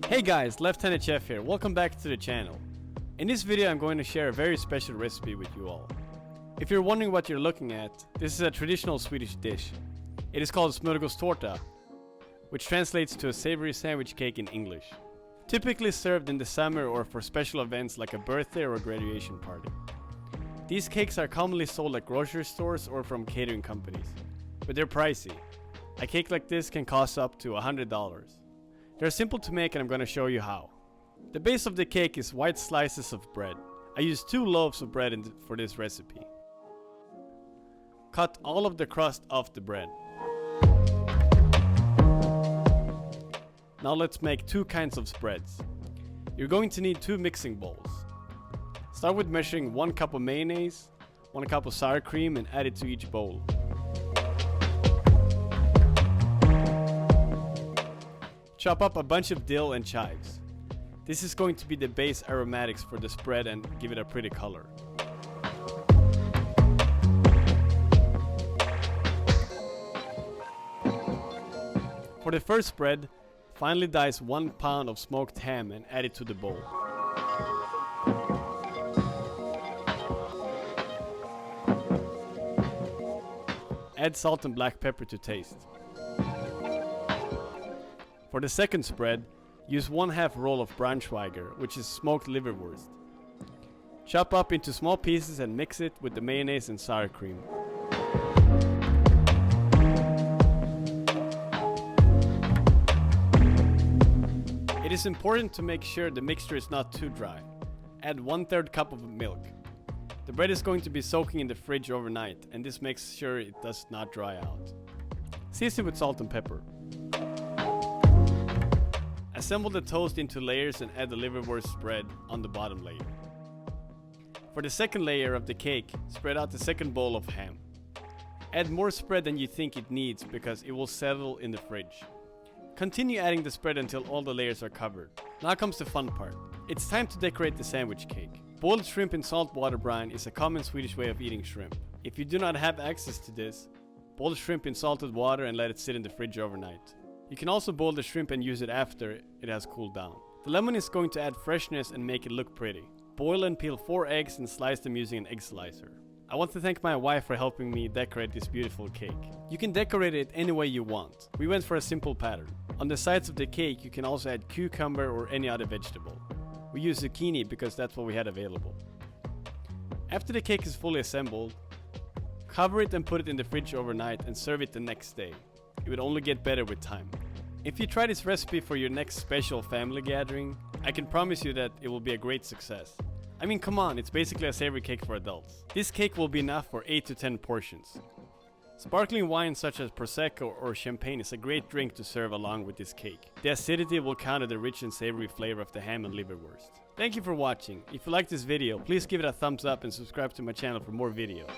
Hey guys, Left-Handed Chef here. Welcome back to the channel. In this video I'm going to share a very special recipe with you all. If you're wondering what you're looking at, this is a traditional Swedish dish. It is called smörgåstårta, which translates to a savory sandwich cake in English. Typically served in the summer or for special events like a birthday or a graduation party. These cakes are commonly sold at grocery stores or from catering companies, but they're pricey. A cake like this can cost up to $100. They're simple to make and I'm going to show you how. The base of the cake is white slices of bread. I use 2 loaves of bread for this recipe. Cut all of the crust off the bread. Now let's make 2 kinds of spreads. You're going to need 2 mixing bowls. Start with measuring 1 cup of mayonnaise, 1 cup of sour cream and add it to each bowl. Chop up a bunch of dill and chives. This is going to be the base aromatics for the spread and give it a pretty color. For the first spread, finely dice 1 pound of smoked ham and add it to the bowl. Add salt and black pepper to taste. For the second spread, use 1/2 roll of Braunschweiger, which is smoked liverwurst. Chop up into small pieces and mix it with the mayonnaise and sour cream. It is important to make sure the mixture is not too dry. Add 1/3 cup of milk. The bread is going to be soaking in the fridge overnight, and this makes sure it does not dry out. Season with salt and pepper. Assemble the toast into layers and add the liverwurst spread on the bottom layer. For the second layer of the cake, spread out the second bowl of ham. Add more spread than you think it needs because it will settle in the fridge. Continue adding the spread until all the layers are covered. Now comes the fun part. It's time to decorate the sandwich cake. Boiled shrimp in saltwater brine is a common Swedish way of eating shrimp. If you do not have access to this, boil the shrimp in salted water and let it sit in the fridge overnight. You can also boil the shrimp and use it after it has cooled down. The lemon is going to add freshness and make it look pretty. Boil and peel 4 eggs and slice them using an egg slicer. I want to thank my wife for helping me decorate this beautiful cake. You can decorate it any way you want. We went for a simple pattern. On the sides of the cake you can also add cucumber or any other vegetable. We use zucchini because that's what we had available. After the cake is fully assembled, cover it and put it in the fridge overnight and serve it the next day. It would only get better with time. If you try this recipe for your next special family gathering, I can promise you that it will be a great success. I mean, come on, it's basically a savory cake for adults. This cake will be enough for 8 to 10 portions. Sparkling wine such as Prosecco or Champagne is a great drink to serve along with this cake. The acidity will counter the rich and savory flavor of the ham and liverwurst. Thank you for watching. If you like this video, please give it a thumbs up and subscribe to my channel for more videos.